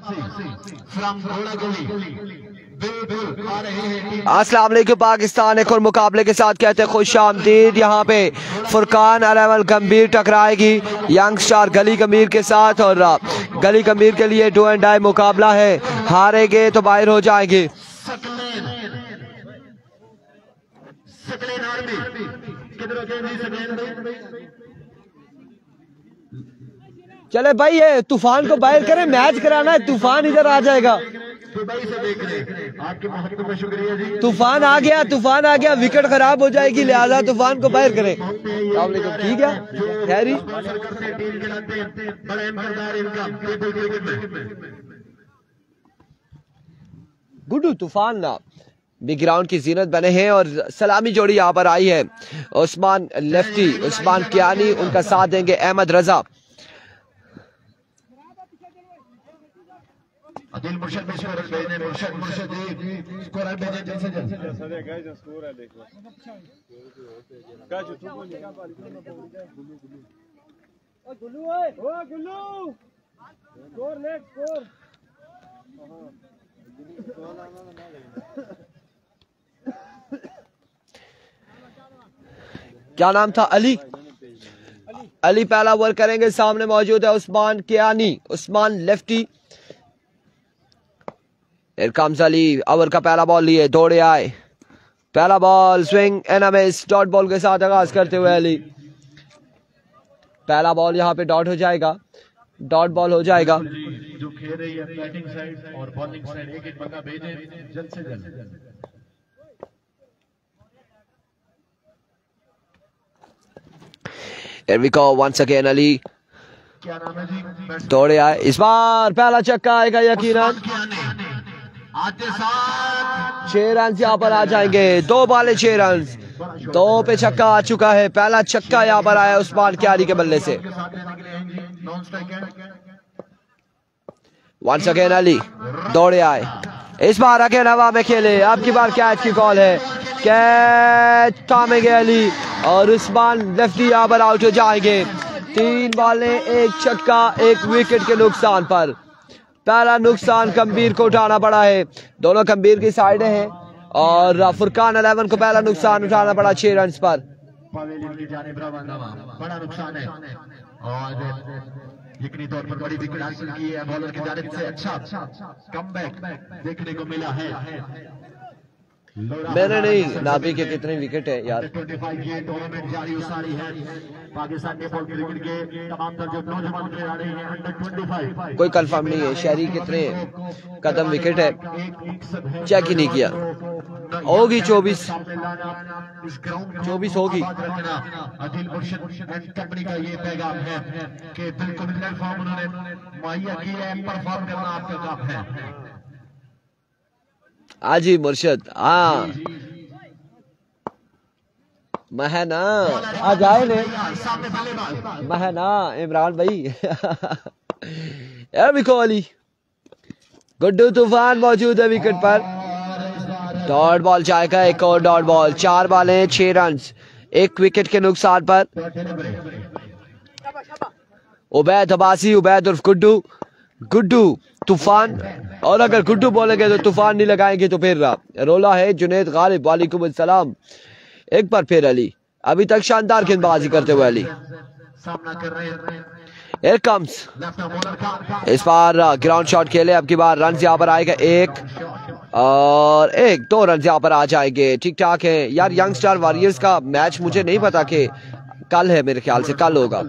अस्सलाम वालेकुम पाकिस्तान एक और मुकाबले के साथ कहते हैं खुश आमदीद। यहाँ पे फुरकान 11 गंभीर टकराएगी यंग स्टार गली गंभीर के साथ और गली गंभीर के लिए डू एंड डाई मुकाबला है। हारेंगे तो बाहर हो जाएंगे। चले भाई ये तूफान को बाहर करें, मैच कराना है। तूफान इधर आ जाएगा। तूफान आ गया, विकेट खराब हो जाएगी, लिहाजा तूफान को बाहर करें। ठीक है खैरी। गुड्डू तूफान ना बिग ग्राउंड की जीनत बने हैं और सलामी जोड़ी यहाँ पर आई है। उस्मान लेफ्टी, उस्मान कियानी, उनका साथ देंगे अहमद रजा। अदिल मुर्शद में स्कोर भेजने, मुर्शद स्कोर भेजने जल्द से जल्द। स्कोर है देखो गाजू तू बोल ओ गुल्लू ओए ओ गुल्लू स्कोर नेक्स्ट स्कोर। क्या नाम था? अली पहला ओवर करेंगे। सामने मौजूद है उस्मान कियानी, उस्मान लेफ्टी। अली ओवर का पहला बॉल लिए, दौड़े आए, पहला ball swing NMS dot ball के साथ आगाज करते हुए अली। पहला बॉल यहाँ पे डॉट हो जाएगा, डॉट बॉल हो जाएगा। जो खेल रही है बैटिंग साइड और बॉलिंग साइड एक बंदा भेजें जल्द से जल्द। Here we go once again Ali. क्या नाम है जी? दौड़े आए, इस बार पहला छक्का आएगा यकीनन। आते साथ 6 रन यहाँ पर आ जाएंगे। 2 बॉले 6 रन, 2 पे छक्का आ चुका है। पहला छक्का यहाँ पर आया उस्मान कियानी के बल्ले से। वंस अगेन अली दौड़े आए, इस बार अगेन हवा में खेले। अब की बार कैच की कॉल है, कैच थामेंगे अली और उस्मान लेफ्टी यहाँ पर आउट हो जाएंगे। 3 बॉलें 1 छक्का 1 विकेट के नुकसान पर। पहला नुकसान गंभीर को उठाना पड़ा है। दोनों गंभीर की साइड हैं और फुरकान 11 को पहला नुकसान उठाना पड़ा 6 रन पर। बड़ा नुकसान है और यकीनी तौर पर बड़ी विकेट हासिल की है बॉलर की जानिब से। अच्छा कमबैक देखने को मिला है। मैंने नहीं नापी के कितने विकेट है यार। 25 ये टूर्नामेंट जारी उसारी है। पाकिस्तान के क्रिकेट के तमाम जो नौजवान खिलाड़ी हैं अंडर 25 कोई कंफर्म नहीं है। शहरी कितने कदम विकेट है चेक ही नहीं किया। होगी 24 होगी। अदिल मुर्शद एंड कंपनी का ये पैगाम है कि बिल्कुल प्लेटफॉर्म उन्होंने मुहैया किया है, परफॉर्म करना आपका काम है। आजी मुर्शद हाँ महना आ जाए ने महना इमरान भाई। अली गुड्डू तूफान मौजूद है विकेट पर। डॉट बॉल जाएगा, एक और डॉट बॉल। 4 बॉलें 6 रन 1 विकेट के नुकसान पर। उबैद अब्बासी, उबैद उर्फ गुड्डू तूफान। और अगर गुड्डू बोलेंगे तो तूफान नहीं लगाएंगे तो फिर रोला है। जुनैद गालिब वालेकुम अस्सलाम। एक बार फिर अली अभी तक शानदार गेंदबाजी करते हुए अली सामना कर रहे हैं। Here comes। इस बार ग्राउंड शॉट खेले। अब की बार रन यहाँ पर आएगा 1 और 2 रन यहाँ पर आ जाएंगे। ठीक ठाक है यार। यंग स्टार वॉरियर्स का मैच मुझे नहीं पता कि कल है, मेरे ख्याल से कल होगा।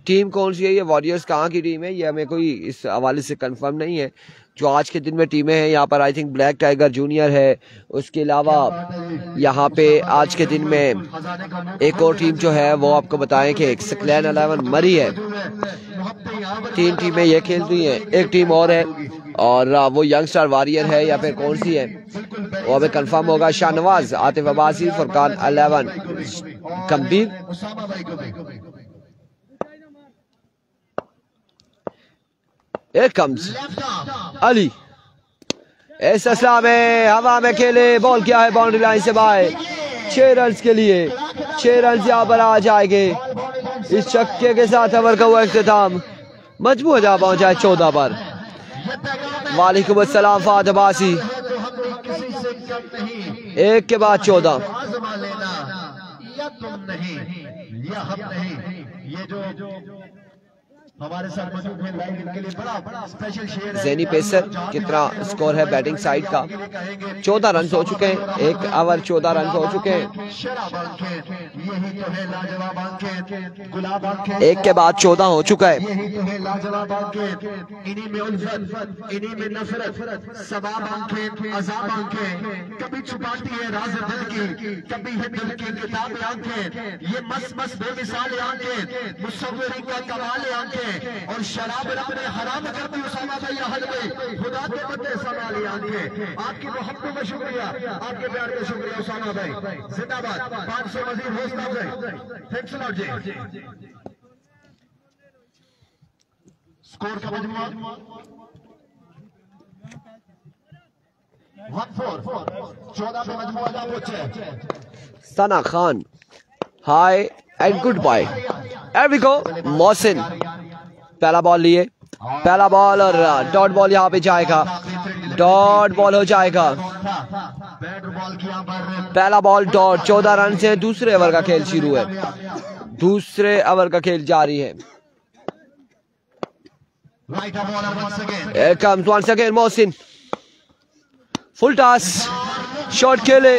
टीम कौन सी है, ये वॉरियर्स कहाँ की टीम है, ये हमें कोई इस हवाले से कंफर्म नहीं है। जो आज के दिन में टीमें हैं यहाँ पर I think black tiger junior है। उसके अलावा यहाँ पे आज के दिन में एक और टीम जो है वो आपको बताएं कि सकलैन 11 मरी है। 3 टीमें ये खेल रही हैं, एक टीम और है और वो यंग स्टार वॉरियर है या फिर कौन सी है वो हमें कंफर्म होगा। शाहनवाज, आतिफ अब्बासी, फुरकान 11 गंभीर। Here comes Ali. इस असला में हवा में खेले, बॉल क्या है बाउंड्री लाइन से बाहर। 6 रन के लिए 6 रन यहाँ पर आ जाएंगे। इस छक्के के साथ ओवर का हुआ इख्तिताम। मजमू जहाँ पहुंचा है 14 पर। वालेकुम अस्सलाम फाद अब्बासी। एक के बाद 14। तुम नहीं या हम नहीं, ये जो हमारे साथ मौजूद है लाइव इनके लिए बड़ा स्पेशल शेयर है। ज़ेनी पेसर कितना स्कोर है बैटिंग साइड का? 14 रन हो चुके हैं, एक ओवर 14 रन हो चुके हैं। एक के बाद 14 हो चुका है। यही तो है लाजवाब आंखें, इन्हीं में उल्फत, इन्हीं में नफरत, सवाब आंखें, अज़ाब आंखें, कभी छुपाती है राज़ दिल की, कभी है दिल की किताब आंखें, ये मस्त मस्त बेमिसाल आंखें, मुसव्विरी का कमाल आंखें, और शराब रब ने हराम कर दी उसामा भाई हद में, खुदा के बदले संभाली आंखें। आपकी मोहब्बत का शुक्रिया, आपके प्यार का शुक्रिया उसामा भाई, जिंदाबाद। 500 मजीद हौसला अफजाई, थैंक्स लॉट जी। स्कोर का मजमुआ 1-4, 14 पे मजमुआ जा पहुंचे। Sana Khan hi and good bye. एविको मोहसिन पहला बॉल लिए, पहला बॉल और डॉट बॉल यहाँ पे जाएगा, डॉट बॉल हो जाएगा। पहला बॉल डॉट, 14 रन से दूसरे ओवर का खेल शुरू है, दूसरे ओवर का खेल जारी है। comes once again Mohsin, full toss, shot खेले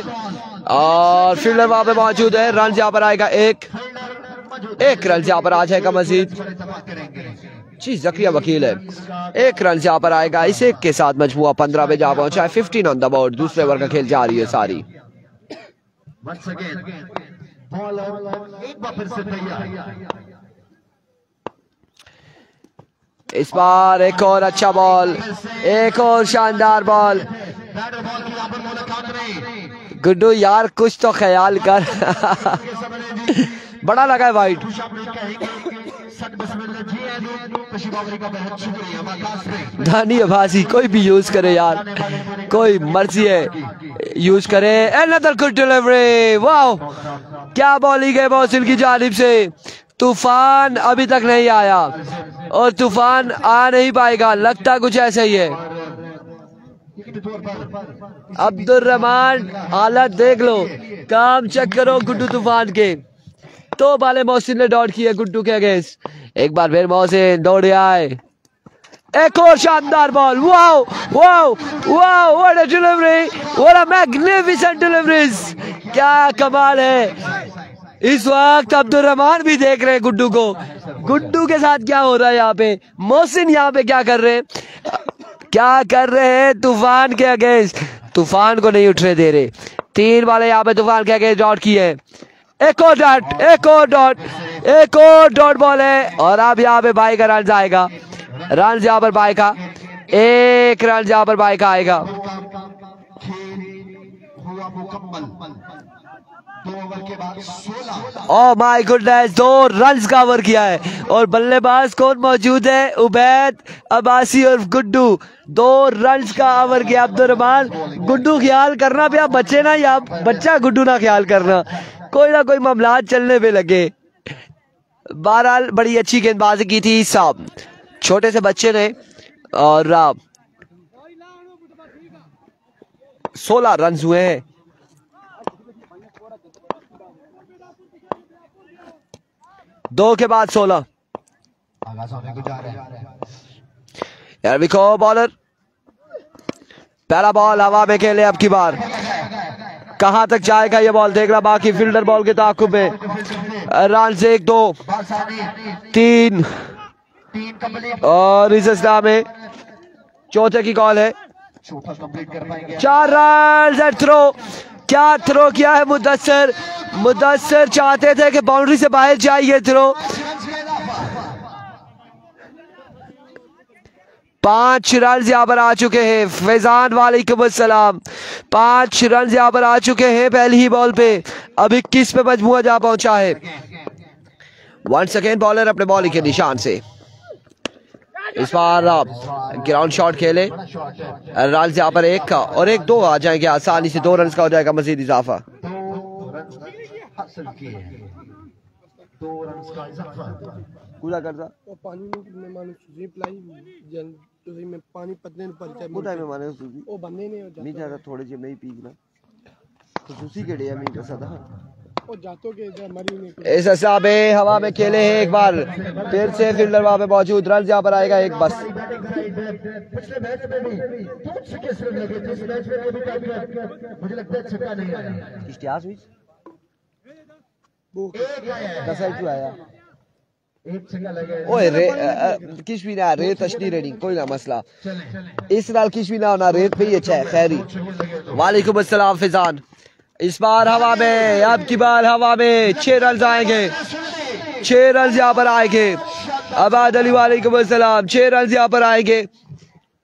और फील्डर वहां पे मौजूद है। रन यहाँ पर आएगा एक रन यहाँ पर आ जाएगा मजीद। जी जकिया वकील है, एक रन यहाँ पर आएगा। इस एक के साथ मजमुआ 15 पे जा पहुंचा है। 15 ऑन द बोर्ड, दूसरे ओवर का खेल जारी है सारी। इस बार एक और अच्छा बॉल, एक और शानदार बॉल। गुड्डू यार कुछ तो ख्याल कर बड़ा लगा है वाइड। धानी अब्बासी कोई भी यूज करे यार, कोई मर्जी है यूज करे। अनदर गुड डिलीवरी, वाह क्या बॉलिंग है मोहसिन की जानिब से। तूफान अभी तक नहीं आया और तूफान आ नहीं पाएगा, लगता कुछ ऐसा ही है। अब्दुल रहमान हालत देख लो, काम चेक करो गुड्डू तूफान के। तो बाले मोहसिन ने डॉट किया गुड्डू के अगेंस्ट। एक बार फिर मोहसिन दौड़े आए, एक और शानदार ball. Wow wow wow, what a delivery, what a magnificent deliveries, क्या कमाल है। इस वक्त अब्दुल रहमान भी देख रहे हैं गुड्डू को, गुड्डू के साथ क्या हो रहा है यहाँ पे। मोहसिन यहाँ पे क्या कर रहे हैं, क्या कर रहे हैं तूफान के अगेंस्ट। तूफान को नहीं उठने दे रहे। 3 बाले यहाँ पे तूफान के अगेंस्ट डॉट किए। एक और डॉट, एक और डॉट, एक और डॉट बॉल है और अब यहाँ पे बाई का रन आएगा। रन यहाँ पर बाई का, एक रन यहाँ पर बाई का आएगा। ओह माय गुडनेस, 2 रन का ओवर किया है और बल्लेबाज कौन मौजूद है, उबैद अब्बासी और गुड्डू। 2 रन का ओवर किया अब्दुल रहमान। गुड्डू ख्याल करना पे, आप बच्चे ना या बच्चा गुड्डू ना ख्याल करना, कोई ना कोई मामला चलने पे लगे। बहरहाल बड़ी अच्छी गेंदबाजी की थी साहब, छोटे से बच्चे ने, और 16 रन हुए हैं। दो के बाद 16। यार विको बॉलर, पहला बॉल हवा में खेले अब की बार। कहां तक जाएगा ये बॉल देखना बाकी, फील्डर बॉल के ताकुब में। रन से 1 2 3 और इस अवस्था में चौथे की कॉल है। 4 रन थ्रो, क्या थ्रो किया है मुदस्सिर। मुदस्सिर चाहते थे कि बाउंड्री से बाहर जाए ये थ्रो। 5 रन यहाँ पर आ चुके हैं। फैजान वालेकुम अस्सलाम, 5 रन यहाँ पर आ चुके हैं पहली ही बॉल पे। अब 21 पे मजमुआ जा पहुंचा है। वंस अगेन बॉलर अपने बॉलिंग के निशान से। इस बार ग्राउंड शॉट खेले, रन यहाँ पर 1 का और 1 2 आ जाएंगे आसानी से। 2 रन का हो जाएगा मजीद इजाफा। पूरा कर ਤੁਸੀਂ ਮੈਂ ਪਾਣੀ ਪਤਨੇ ਨੂੰ ਪਰਚਾ ਉਹ ਟਾਈਮ ਮਾਨੇ ਉਹ ਬੰਦੇ ਨੇ ਨਹੀਂ ਜ਼ਿਆਦਾ ਥੋੜੇ ਜਿਹੇ ਮੈਂ ਹੀ ਪੀਣਾ तो तुसी केड़े है मैं सदा ਉਹ ਜਾਤੋ के मरी ने इस हिसाब हवा में खेले हैं एक बार फिर से फील्डर वहां पे मौजूद रन यहाँ पर आएगा एक बस पिछले मैच में भी बहुत छक्के सिर्फ लगे थे, इस मैच में भी मुझे लगता है छक्का नहीं आया। इश्तियाज हुई वो एक आया है, कैसा क्यों आया एक छक्का लगा है। ओए रे किश भी ना रेत अशनी रेडी कोई ना मसला इस नाल किश भी ना होना रेत पे ही अच्छा है खैरी वालेकुम अस्सलाम फिजान इस बार हवा में अब की बार हवा में 6 रन आएंगे 6 रन यहाँ पर आएंगे अबाद अली वालेकुम अस्सलाम 6 रन यहाँ पर आएंगे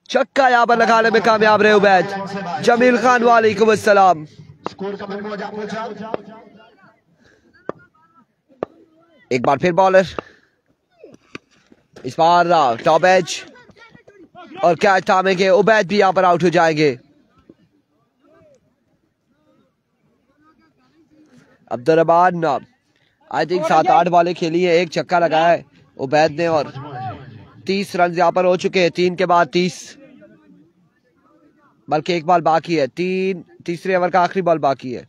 छक्का यहाँ पर लगाने में कामयाब रहे उबैद जमील खान वालेकुम अस्सलाम स्कोर का मनमोजा पूछा एक बार फिर बॉलर इस बार टॉप एज और कैच थामेंगे उबैद भी यहाँ पर आउट हो जाएंगे अब्दुर्रहमान आई थिंक 7-8 बॉलें खेली है एक छक्का लगाया है उबैद ने और 30 रन यहाँ पर हो चुके हैं 3 के बाद 30 बल्कि एक बॉल बाकी है तीसरे ओवर का आखिरी बॉल बाकी है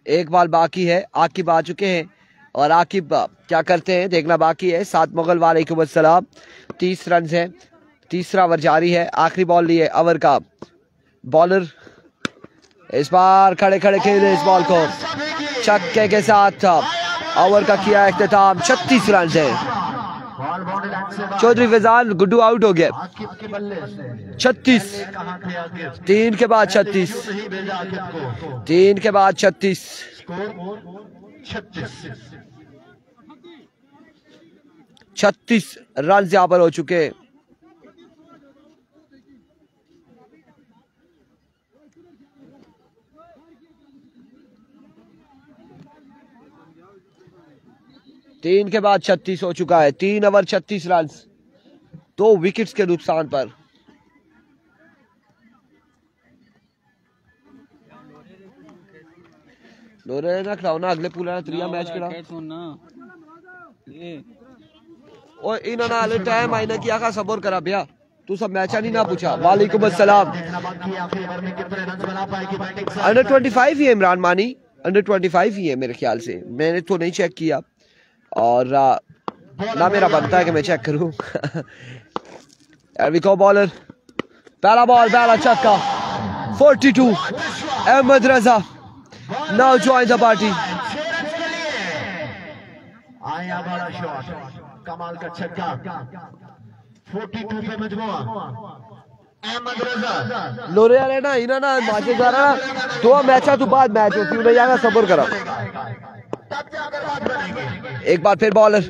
एक बॉल बाकी है आकिब आ चुके हैं और आकिब क्या करते हैं देखना बाकी है 7 मुगल वालेकुम अस्सलाम 30 रन है तीसरा ओवर जारी है आखिरी बॉल लिए ओवर का बॉलर इस बार खड़े खड़े खेले इस बॉल को छक्के के साथ ओवर का किया इख्तिताम 36 रन है चौधरी फैजान गुड्डू आउट हो गया 36 3 के बाद 36 3 के बाद 36 36 रन यहाँ पर हो चुके तीन के बाद 36 हो चुका है 3 ओवर 36 रन 2 विकेट्स के नुकसान पर लोरे ना खिलाओ ना अगले पूरा त्रिया मैच खिला और इन्होंने आले टाइम आईना किया का सबर करा भैया तू सब मैच नहीं ना पूछा वालेकुम अस्सलाम अंडर 25 ही है इमरान मानी अंडर 25 ही है मेरे ख्याल से मैंने तो नहीं चेक किया और ना मेरा बनता है कि मैं चेक करूं विको बॉलर पहला बॉल पहला छक्का 42 अहमद रजा नाउ जॉइन द पार्टी आया बड़ा शॉट कमाल का छक्का 42 पे मजमुआ अहमद रजा लोरे वाले ना इना ना माचे जा रहा 2 मैचा तो बाद मैच होती उन्हें यहाँ सबर करा एक बार फिर बॉलर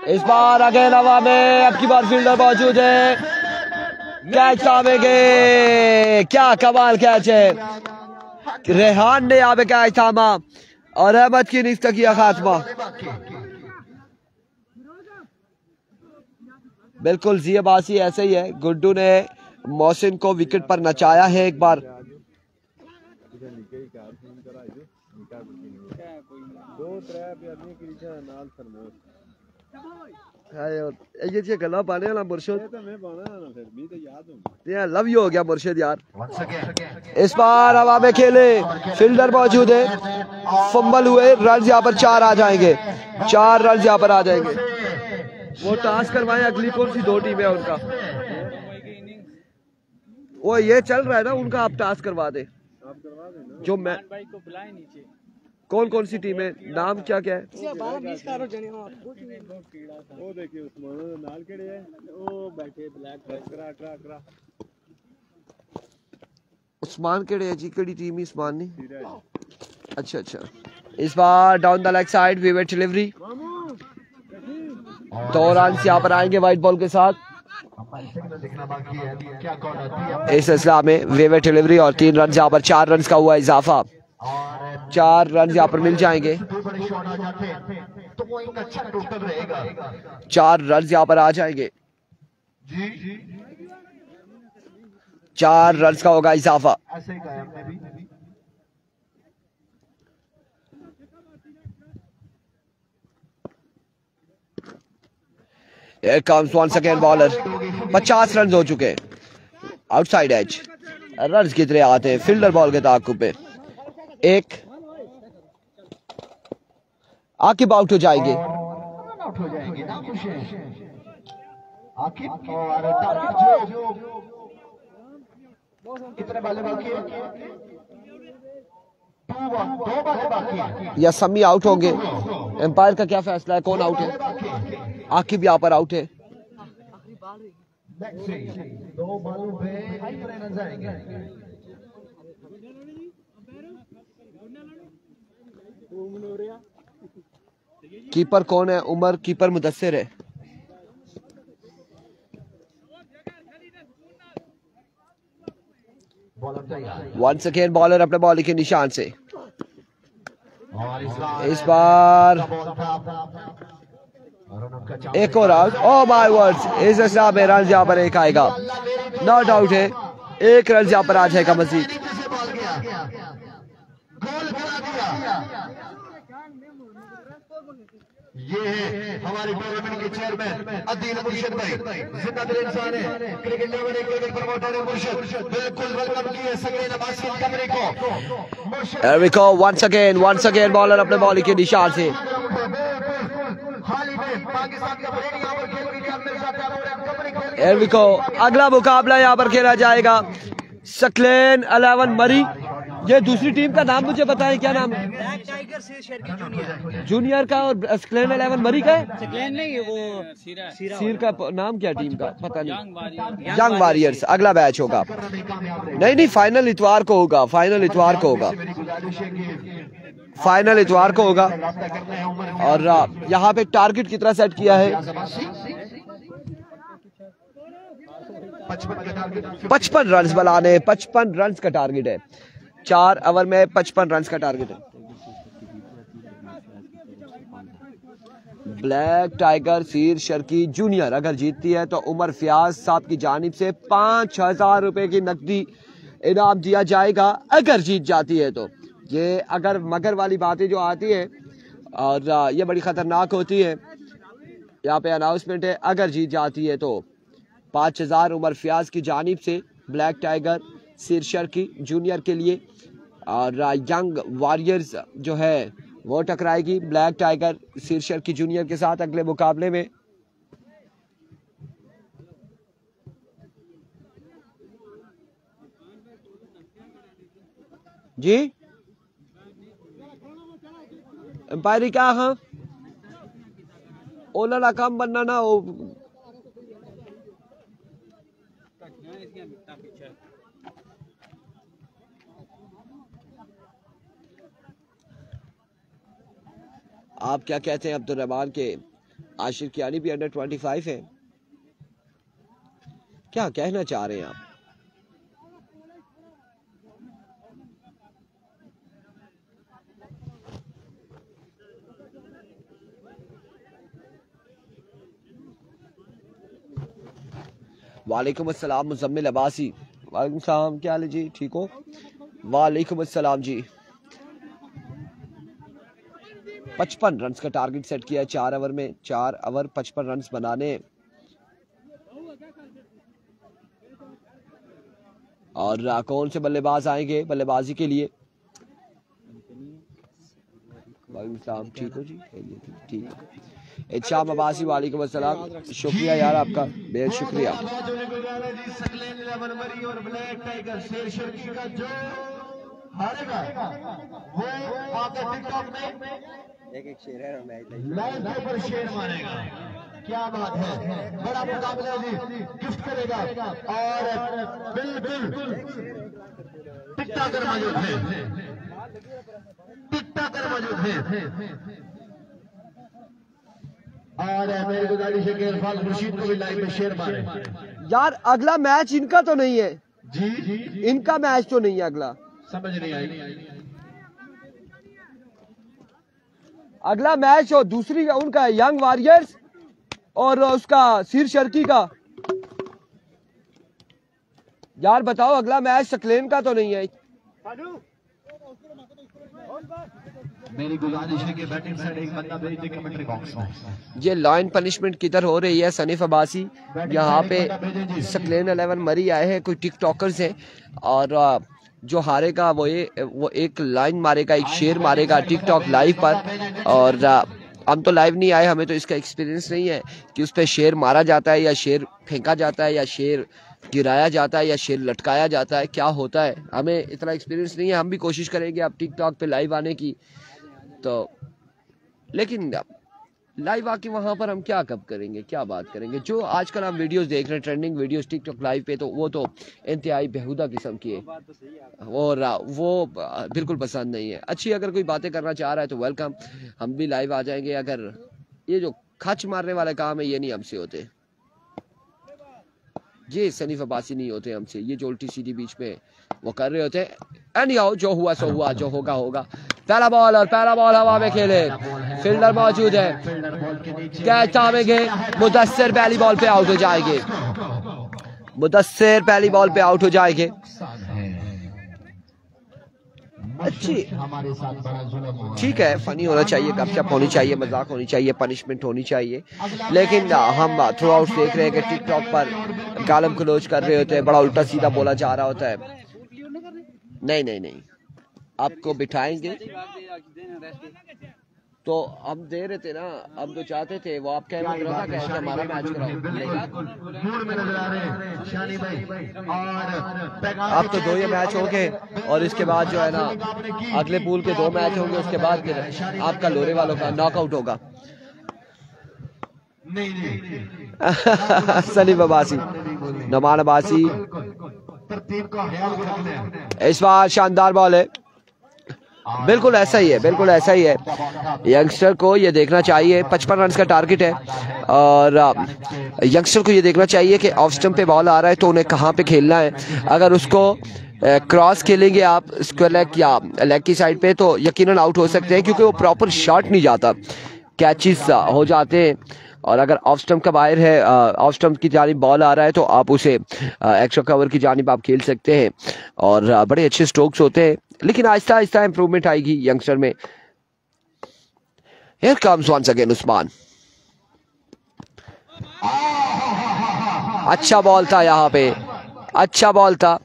इस बार अगेन हवा में अब की बार फील्डर मौजूद है कैच थामेंगे क्या कमाल कैच है रेहान ने यहाँ पे कैच थामा और अहमद की इनिंग्स का किया खात्मा बिल्कुल जी अब्बासी ऐसे ही है गुड्डू ने मोहसिन को विकेट पर नचाया है एक बार ये गला पाने वाला मुर्शिद लव यू हो गया मुर्शिद यार इस बार हवा में खेले फील्डर मौजूद है फंबल हुए रन यहाँ पर 4 आ जाएंगे 4 रन यहाँ पर आ जाएंगे वो टास्क करवाए अगली कौन सी 2 टीमें उनका वो ये चल रहा है ना उनका आप टास्क करवा दे जो मैं कौन कौन सी टीम है नाम क्या क्या है उस्मान केड़े है जी केड़ी टीम ही उस्मान नहीं अच्छा अच्छा इस बार down the leg side wayward delivery 2 run यहाँ पर आएंगे व्हाइट बॉल के साथ इस सिलसिला में विवेट डिलीवरी और 3 रन यहाँ पर 4 रन का हुआ इजाफा 4 रन यहाँ पर मिल जाएंगे 4 रन यहाँ पर आ जाएंगे 4 रन का होगा इजाफा Here comes once again bowler. 50 run हो चुके हैं. Outside as. रन कितने आते हैं फील्डर बॉल के ताकुब पे. एक आकिब आउट हो जाएंगे. कितने बाले बाकी है? 2 बाले बाकी है. या समी आउट होंगे. एम्पायर का क्या फैसला है, कौन आउट है? आकिब यहाँ पर आउट है. 2 बालों पे कितने रन जाएंगे? कीपर कौन है? उमर. कीपर मुदस्सिर है. वंस अगेन बॉलर अपने बॉलिंग के निशान से. इस बार एक और आउट. ओ माय वर्ड्स, इस हिसाब में रन यहाँ पर एक आएगा. नॉट आउट है. एक रन यहाँ पर आ जाएगा मजीद. ये है हमारे टूर्नामेंट के चेयरमैन अदील मुर्शिद भाई. जिंदा दिल इंसान है. क्रिकेट लेवल एक क्रिकेट प्रमोटर है मुर्शिद. बिल्कुल वेलकम किए सगले नवासी कमरे को. Here we go once again bowler अपने बॉलिंग के निशान से. Here we go. अगला मुकाबला यहाँ पर खेला जाएगा. सकलेन 11 मरी. ये दूसरी टीम का नाम मुझे बताएं, क्या नाम है? ब्लैक टाइगर जूनियर का. और सकलेन 11 मरी का है. सकलेन नहीं, वो सीर का नाम क्या टीम का पता नहीं. Young warriors. अगला मैच होगा. नहीं, फाइनल इतवार को होगा. फाइनल इतवार को होगा. और यहाँ पे टारगेट कितना सेट किया है? 55 रन बनाने. 55 रन का टारगेट है. 4 ओवर में 55 रन का टारगेट है. ब्लैक टाइगर सीर शर्की जूनियर अगर जीतती है तो उमर फयाज साहब की जानिब से 5000 रुपए की नकदी इनाम दिया जाएगा अगर जीत जाती है तो. ये अगर मगर वाली बातें जो आती है और ये बड़ी खतरनाक होती है. यहाँ पे अनाउंसमेंट है, अगर जीत जाती है तो 5000 उमर फयाज की जानिब से ब्लैक टाइगर सीर शर्की जूनियर के लिए. और यंग वॉरियर्स जो है वो टकराएगी ब्लैक टाइगर सीर शर्की जूनियर के साथ अगले मुकाबले में. जी एम्पायरी क्या? हाँ ओला ना काम बनना ना हो. आप क्या कहते हैं? अब्दुल रहमान के आशिर कियानी भी अंडर 25 है. क्या कहना चाह रहे हैं आप? वालेकुम अस्सलाम मुजम्मिल अब्बासी. वालेकुम सलाम. क्या हाल है जी? ठीक हो? वालेकुम अस्सलाम जी. 55 रन का टारगेट सेट किया है 4 ओवर में. 4 ओवर 55 रन बनाने. और कौन से बल्लेबाज आएंगे बल्लेबाजी के लिए? ठीक हो जी? ठीक है. इच्छाम अब्बासी वालेकुम अस्सलाम. शुक्रिया यार आपका, बेहद शुक्रिया. एक शेर है लाइव के ऊपर शेर मारेगा. क्या बात है. बड़ा मुकाबला जी. गिफ्ट करेगा और बिल्कुल टिकटॉकर मौजूद है. टिकटॉकर मौजूद है. और मेरी गुजारिश है कि इरफान खुर्शीद को भी लाइव में शेर मारे. यार अगला मैच इनका तो नहीं है जी. इनका मैच तो नहीं है अगला. समझ नहीं आई. अगला मैच और दूसरी उनका यंग वॉरियर्स और उसका सीर शर्की का. यार बताओ अगला मैच सकलेन का तो नहीं है. मेरी गुजारिश है कि बैटिंग साइड एक बंदा भेज दे कमेंट्री बॉक्स में। ये लाइन पनिशमेंट किधर हो रही है? सनीफ अब्बासी यहाँ पे सकलेन 11 मरी आए हैं, कोई टिकटॉकर्स हैं और जो हारेगा वो एक लाइन मारेगा, एक शेर मारेगा टिकटॉक लाइव पर। और हम तो लाइव नहीं आए, हमें तो इसका एक्सपीरियंस नहीं है कि उस पर शेर मारा जाता है या शेर फेंका जाता है या शेर गिराया जाता है या शेर लटकाया जाता है, क्या होता है, हमें इतना एक्सपीरियंस नहीं है। हम भी कोशिश करेंगे अब टिकटॉक पे लाइव आने की, तो लेकिन लाइव आके वहाँ पर हम क्या कब करेंगे, क्या बात करेंगे। जो आजकल हम वीडियोस देख रहे हैं, ट्रेंडिंग वीडियोस टिकटॉक लाइव पे, तो वो तो इंतहाई बेहुदा किस्म की है और वो बिल्कुल पसंद नहीं है। अच्छी अगर कोई बातें करना चाह रहा है तो वेलकम, हम भी लाइव आ जाएंगे। अगर ये जो खच मारने वाले काम है ये नहीं हमसे होते, ये सनीफ अब्बासी नहीं होते हमसे, ये जो उल्टी सीधी बीच में वो कर रहे होते हैं। एनीहाउ जो हुआ सो हुआ, जो होगा होगा। पहला बॉल और पहला बॉल हवा में खेले, फील्डर मौजूद है, कैच थामेंगे, मुदस्सिर पहली बॉल पे आउट हो जाएंगे, मुदस्सिर पहली बॉल पे आउट हो जाएंगे। अच्छी ठीक है, फनी होना चाहिए, गपशप होनी चाहिए, मजाक होनी चाहिए, पनिशमेंट होनी चाहिए, लेकिन हम थ्रू आउट देख रहे हैं कि टिकटॉक पर गालम गलोच कर रहे होते हैं, बड़ा उल्टा सीधा बोला जा रहा होता है। नहीं नहीं नहीं, आपको बिठाएंगे तो हम दे रहे थे ना, हम तो चाहते थे वो आप कह रहे थे हमारा मैच कराओ, मूड में नजर आ रहे हैं शानी भाई। और अब तो 2 ये मैच हो गए और इसके बाद जो है ना अगले पूल के 2 मैच होंगे, उसके बाद फिर आपका लोरे वालों का नॉकआउट होगा। सलीम अब्बासी, नमान अब्बासी, इस बार शानदार बॉल है, बिल्कुल ऐसा ही है, बिल्कुल ऐसा ही है। यंगस्टर को ये देखना चाहिए, 55 रन का टारगेट है और यंगस्टर को ये देखना चाहिए कि ऑफ स्टंप पे बॉल आ रहा है तो उन्हें कहाँ पे खेलना है। अगर उसको क्रॉस खेलेंगे आप स्क्वायर लेग या लेग की साइड पे तो यकीनन आउट हो सकते हैं, क्योंकि वो प्रॉपर शॉट नहीं जाता, कैचेस हो जाते हैं। और अगर ऑफ स्टंप का बाहर है, ऑफ स्टंप की जानिब बॉल आ रहा है तो आप उसे एक्स्ट्रा कवर की जानिब आप खेल सकते हैं और बड़े अच्छे स्ट्रोक्स होते हैं, लेकिन आहिस्ता आहिस्ता इंप्रूवमेंट आएगी यंगस्टर में। Here comes once again Usman, अच्छा बॉल था यहाँ पे, अच्छा बॉल था,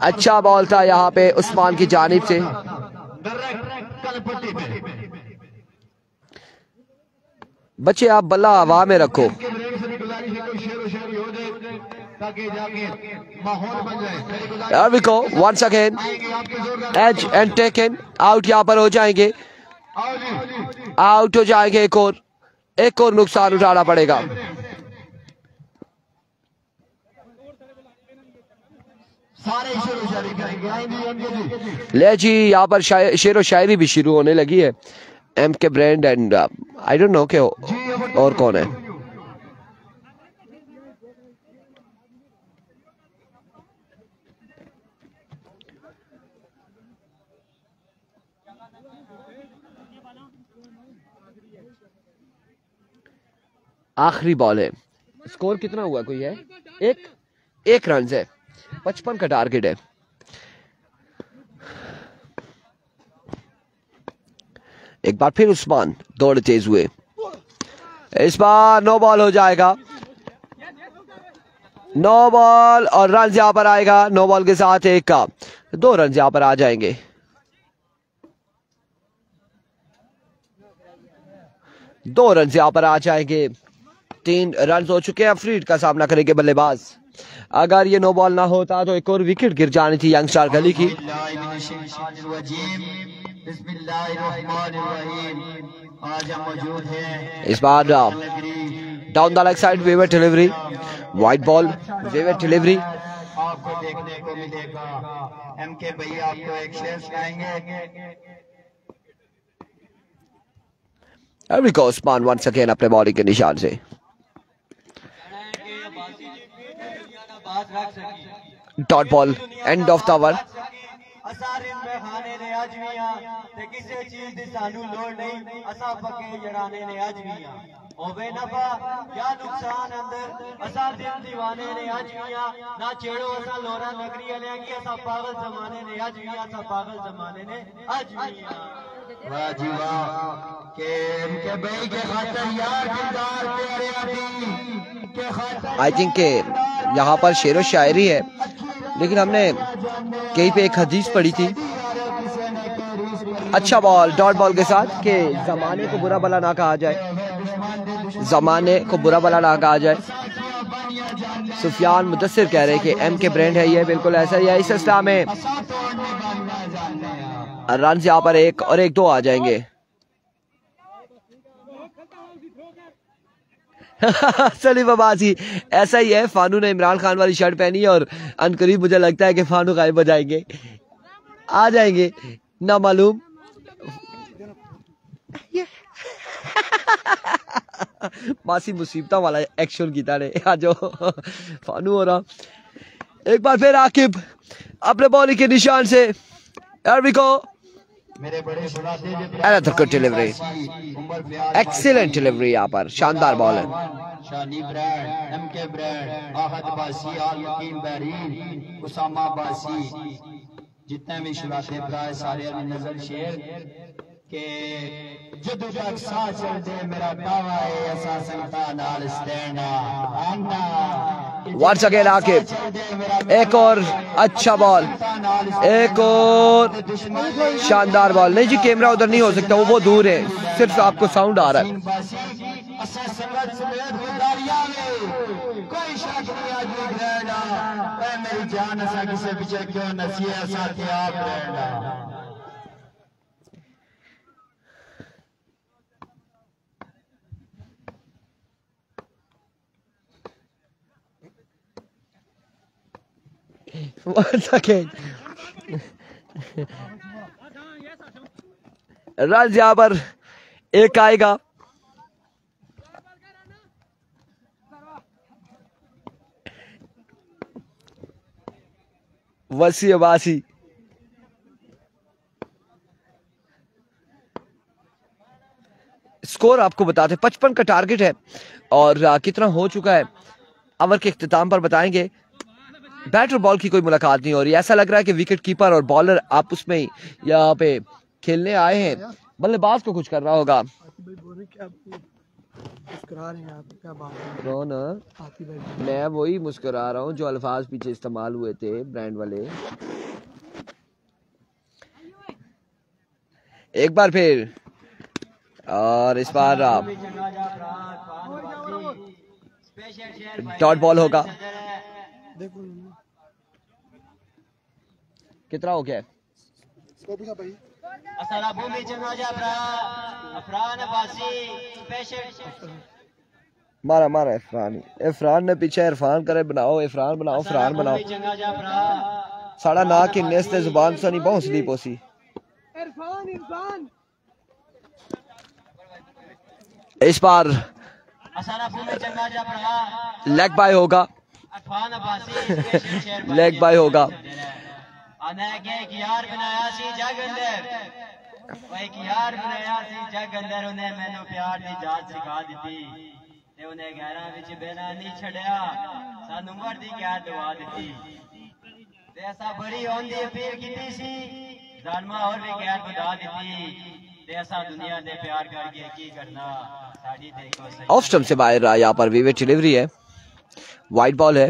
अच्छा बॉल था यहाँ पे उस्मान की जानिब से। बच्चे आप बल्ला हवा में रखो, There we go, once again edge and taken out, यहाँ पर हो जाएंगे, आउट हो जाएंगे, एक और नुकसान उठाना पड़ेगा। ले जी, यहाँ पर शेर व शायरी भी शुरू होने लगी है। एम के brand and I don't know के और कौन है। आखिरी बॉल है, स्कोर कितना हुआ कोई है? एक रन है, 55 का टारगेट है। एक बार फिर उस्मान दौड़ तेज हुए, इस बार नो बॉल हो जाएगा, नो बॉल और रन यहां पर आएगा, नो बॉल के साथ 1 का 2 रन यहां पर आ जाएंगे। दो रन यहां पर आ जाएंगे, 3 रन हो चुके हैं। अफरीद का सामना करेंगे बल्लेबाज। अगर ये नो बॉल ना होता तो एक और विकेट गिर जानी थी यंगस्टार गली की। इस बार down the leg side wayward delivery, wide ball wayward delivery. आपको देखने को मिलेगा, एमके भैया आपको एक शेयर सुनाएंगे। Here we go, Usman once again अपने बॉलिंग के निशान से। Dot ball, end of the over. ते किसी चीज दी सानू लोड़ नहीं, असा पक्के जड़ाने ने अज भी होवे नफा या नुकसान अंदर, असा दिल दीवाने ने अज भी ना छेड़ो असा लोरा नगरी वाले की, असा पागल जमाने ने अज भी, असा पागल जमाने ने अज भी। वाह जी वाह के भाई के खातिर यार दिलदार प्यारे अभी के खातिर। आई थिंक के यहाँ पर शेर व शायरी है, लेकिन हमने कहीं पे एक हदीस पढ़ी थी। अच्छा बॉल डॉट बॉल के साथ के जमाने को बुरा भला ना कहा जाए, जमाने को बुरा भला ना कहा जाए। सुफियान मुदस्सिर कह रहे कि एम के ब्रांड है ये, बिल्कुल ऐसा ही है। इस सिलसिला में रन यहाँ पर 1 और 1-2 आ जाएंगे। सलीम अब्बासी ऐसा ही है, फानू ने इमरान खान वाली शर्ट पहनी है और अनकरीब मुझे लगता है कि फानू गायब हो जाएंगे, आ जाएंगे ना मालूम। मासी मुसीबता वाला एक्शन की ने आज जो फानू हो रहा। एक बार फिर आकिब अपने बॉलिंग के निशान से डिलीवरी, एक्सीलेंट डिलीवरी यहाँ पर, शानदार बॉल है। शानी ब्रांड, एमके ब्रांड, आहद बासी, आल यकीन बहरीन, उसामा बासी, जितने भी शुराते प्राय सारे नजर शेर के जदू तक साह चल दे मेरा दावा है ऐसा संता नाल स्टैंड आना। वंस अगेन आकिब, एक और अच्छा बॉल, एक और शानदार बॉल। नहीं जी कैमरा उधर नहीं हो सकता, वो दूर है, सिर्फ आपको साउंड आ रहा है। कोई शक नहीं आज मेरी जान ऐसा किसी पीछे क्यों नसीहा साथी आप रन यहाँ पर 1 आएगा। वसी अब्बासी स्कोर आपको बताते 55 का टारगेट है और कितना हो चुका है ओवर के इख्तिताम पर बताएंगे। बैट और बॉल की कोई मुलाकात नहीं हो रही, ऐसा लग रहा है कि विकेट कीपर और बॉलर आपस में यहाँ पे खेलने आए हैं, बल्लेबाज को कुछ करना होगा। मैं वही मुस्कुरा रहा हूँ जो अल्फाज पीछे इस्तेमाल हुए थे ब्रांड वाले। एक बार फिर और इस बार डॉट बॉल होगा। कितना हो गया? मारा मारा इरफान ने पीछे इरफान करे बनाओ, इरफान बनाओ, इरफान बनाओ। साड़ा ना कि नेस्ते जुबान से नहीं बहुत स्लीप होसी। इस बार लेग बाय होगा, लेग बाय होगा। यार बनाया सी जग अंदर, एक यार बनाया सी जग अंदर, उन्हें मैनू प्यार दी जाच सिखा दी ते उन्हें गैरां विच बेना नहीं छड़िया, सानू उमर दी क्या दुआ दी ते ऐसा बड़ी होंदी अपील कीती सी, जानमा और भी गैर बता दी ते ऐसा दुनिया दे प्यार करके की करना साडी देखो सही। ऑफ स्टंप से बाहर यहाँ पर विवेक डिलीवरी है, वाइड बॉल है।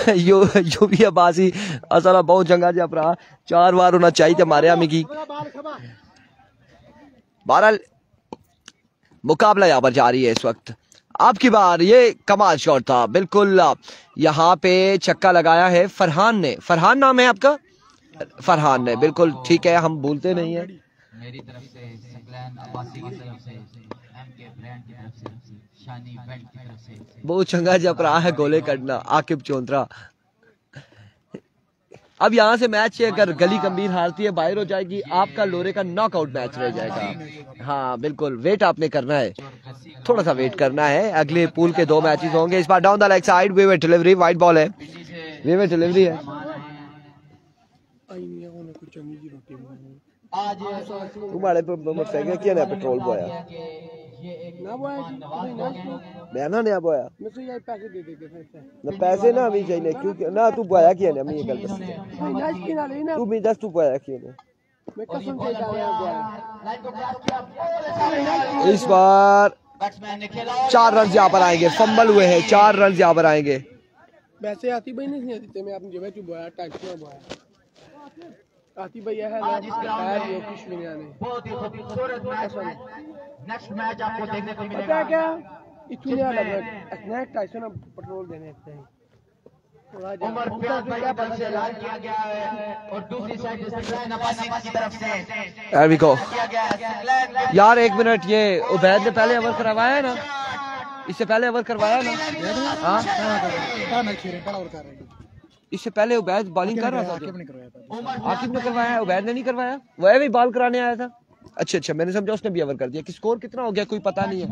यो भी अब्बासी असल बहुत जंगा जा भरा 4 बार होना चाहिए हमारे हमें की। बहरहाल मुकाबला यहाँ पर जारी है इस वक्त। आपकी बार, ये कमाल शॉट था बिल्कुल, यहाँ पे छक्का लगाया है फरहान ने। फरहान नाम है आपका? फरहान ने, बिल्कुल ठीक है, हम भूलते नहीं है। मेरी तरफ से सकलैन अब्बासी की तरफ से, एमके ब्रांड की तरफ से, शानी बेल्ट की तरफ से बहुत चंगा जब रहा है गोले करना आकिब चौंतरा। अब यहाँ से मैच अगर गली गंभीर हारती है बाहर हो जाएगी, आपका लोरे का नॉकआउट मैच रह जाएगा। हाँ बिल्कुल, वेट आपने करना है, थोड़ा सा वेट करना है। अगले पूल के 2 मैचेस होंगे। इस बार डाउन द लेग साइड विवेक डिलीवरी, वाइड बॉल है, विवेक डिलीवरी है। आज तुम्हारे पे मोटरसाइकिल किया ना पेट्रोल बोया ना वो है कोई ना मैं ना नया बोया मैं तो यही पैसे दे देते फिर से ना पैसे ना अभी चाहिए क्योंकि ना तू बोया किया ना मैं ये गल कोई ना इसकी ना लेना तू भी दस तू बोया किया ना मैं कसम से डाल रहा हूं लाइन को क्रॉस किया, इस बार बैट्समैन ने खेला 4 रन यहाँ पर आएंगे, फंबल हुए हैं, 4 रन यहाँ पर आएंगे। वैसे आती भाई नहीं आती थे मैं अपनी जगह चुप बोया टाइप से बोया आती भैया है ना शायद वो कुछ भी नहीं आने बहुत ही खूबसूरत मैच। नेक्स्ट मैच आपको देखने को पता मिलेगा है क्या इतने अलग है स्नैक टाइसन पेट्रोल देने से थोड़ा उमर प्याज भाई की तरफ से ऐलान किया गया है और दूसरी साइड से सकलैन अब्बासी की तरफ से There we go. किया गया है। सकलैन यार एक मिनट, ये उबैद ने पहले ओवर करवाया है ना, इससे पहले ओवर करवाया ना? हाँ इससे पहले उबैद बॉलिंग कर रहा था, आकिब ने करवाया, उबैद ने नहीं करवाया, वह भी बॉल कराने आया था। अच्छा अच्छा, मैंने समझा उसने भी ओवर कर दिया। कि स्कोर कितना हो गया कोई पता नहीं है,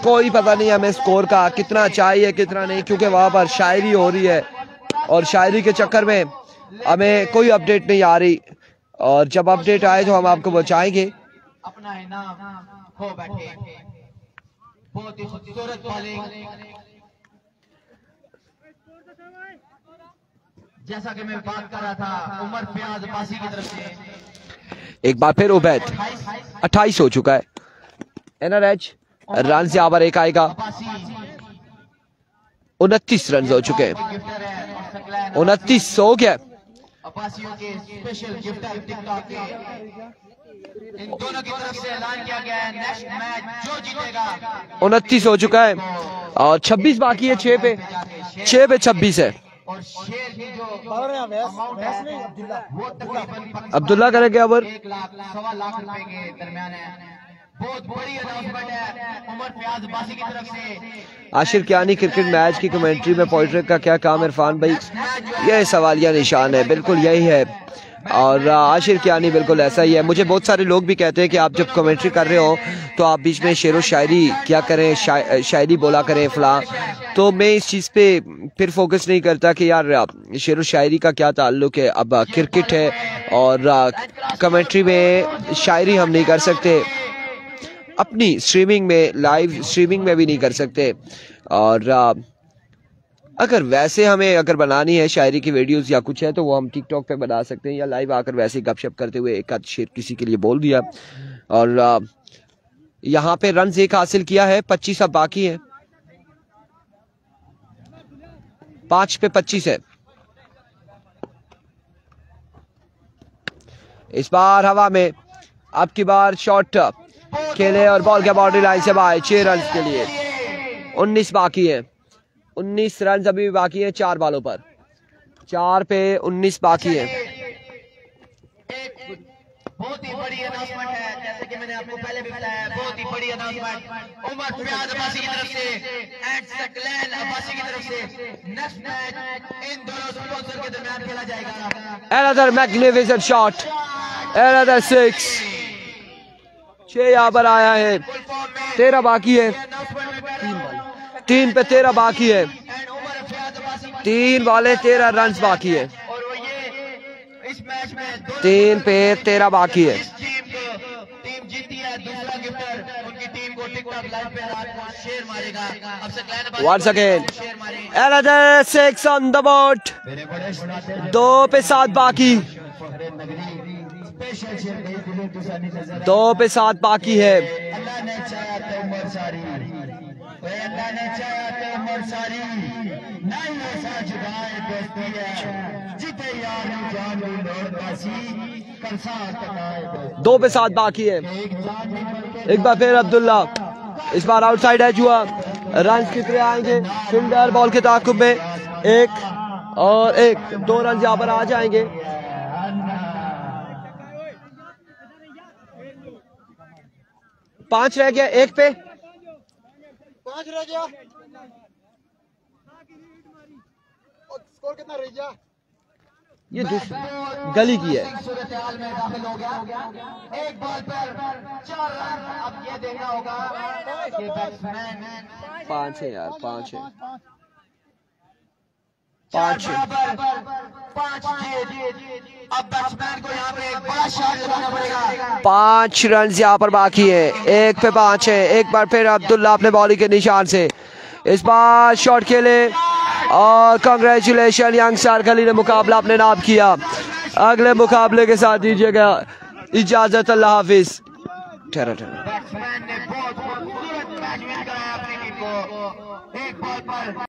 कोई पता नहीं है हमें स्कोर का कितना चाहिए कितना नहीं, क्योंकि वहां पर शायरी हो रही है और शायरी के चक्कर में हमें कोई अपडेट नहीं आ रही, और जब अपडेट आए तो हम आपको पहुंचाएंगे। अपना इनाम खो बैठे। बहुत ही खूबसूरत बॉलिंग, जैसा कि मैं बात कर रहा था उमर प्याज अब्बासी की तरफ से। एक बार फिर उबैद 28 हो चुका है, एनआरएच रन से आवर एक आएगा, 29 रन हो चुके हैं, 29 हो गया। अब्बासियों के स्पेशल गिफ्टर टिकटॉक के इन दोनों की तरफ से ऐलान किया गया है नेक्स्ट मैच जो जीतेगा 29 हो चुका है और 26 बाकी है, 6 पे 26 है। और शेर की जो अमाउंट है वो तकरीबन अब्दुल्ला करेंगे ओवर 1 लाख सवा लाख रुपए के दरमियान है। बहुत बड़ी अनाउंसमेंट है उमर प्याज अब्बासी की तरफ से। आशिर कियानी क्रिकेट मैच की कमेंट्री में पोइट्री का क्या काम है इरफान भाई? यह सवालिया निशान है, बिल्कुल यही है, और आशिर कियानी बिल्कुल ऐसा ही है। मुझे बहुत सारे लोग भी कहते हैं कि आप जब कमेंट्री कर रहे हो तो आप बीच में शेर व शायरी क्या करें, शायरी बोला करें फला, तो मैं इस चीज़ पे फिर फोकस नहीं करता कि यार शेर व शायरी का क्या ताल्लुक है। अब क्रिकेट है और कमेंट्री में शायरी हम नहीं कर सकते, अपनी स्ट्रीमिंग में, लाइव स्ट्रीमिंग में भी नहीं कर सकते। और अगर वैसे हमें अगर बनानी है शायरी की वीडियोस या कुछ है तो वो हम टिकटॉक पे बना सकते हैं, या लाइव आकर वैसे गपशप करते हुए एक आध शेर किसी के लिए बोल दिया। और यहाँ पे रन एक हासिल किया है, 25 अब बाकी है, 5 पे 25 है। इस बार हवा में अब की बार शॉट खेले और बॉल के बाउंड्री लाइन से बाहर 6 रन के लिए। 19 बाकी है, 19 रन अभी भी बाकी है 4 बॉलों पर, 4 पे 19 बाकी है। बहुत ही बड़ी अनाउंसमेंट है, जैसे कि मैंने आपको पहले भी बताया, बहुत ही बड़ी अनाउंसमेंट उमर प्याज अब्बासी की तरफ से एंड सकलैन अब्बासी की तरफ से। नेक्स्ट मैच इन दोनों स्पॉन्सर के दरमियान खेला जाएगा। Another magnificent shot, another 6, 6 यहाँ पर आया है, 13 बाकी है, 3 पे 13 बाकी है, 3 वाले 13 रन बाकी है, 3 पे 13 बाकी है। टीम जीती है, दूसरा गिफ्टर उनकी टीम को टिकटॉक लाइव पे रात को शेयर मारेगा। अब Saqlain Once again, another 6 on the board, 2 पे 7 बाकी, 2 पे 7 बाकी है। अल्लाह ने चाहा तो उमर सारी, अल्लाह ने चाहा तो उमर सारी, नहीं ऐसा जुगाए दोस्ती है, जिते यार जान लोड़ बासी, करसा तकाए दोस्ती। 2 पे 7 बाकी है। एक बार फिर अब्दुल्ला, इस बार आउटसाइड एज हुआ, रन कितने आएंगे? फील्डर बॉल के ताकुब में 1 और 1, 2 रन यहाँ पर आ जाएंगे। 5 रह गया, 1 पे 5 रह गया। और स्कोर कितना रह गया? ये गली की है। सूरत हाल में दाखिल हो गया। एक बॉल पर 4 रन। अब ये देखना होगा कि बैट्समैन 5 है यार, 5 है। 5 5 अब बैट्समैन को यहाँ पे एक बड़ा शॉट लगाना पड़ेगा। 5 रन यहाँ पर बाकी है, 1 पे 5 है। एक बार फिर अब्दुल्ला अपने बॉलिंग के निशान से इस बार शॉट खेले और कांग्रेचुलेशन यंगस्टर खली ने मुकाबला अपने नाम किया। अगले मुकाबले के साथ दीजिएगा इजाजत, अल्लाह हाफिज। बैट्समैन ने बहुत खूबसूरत मैच विन कराया अपनी टीम को। एक बॉल पर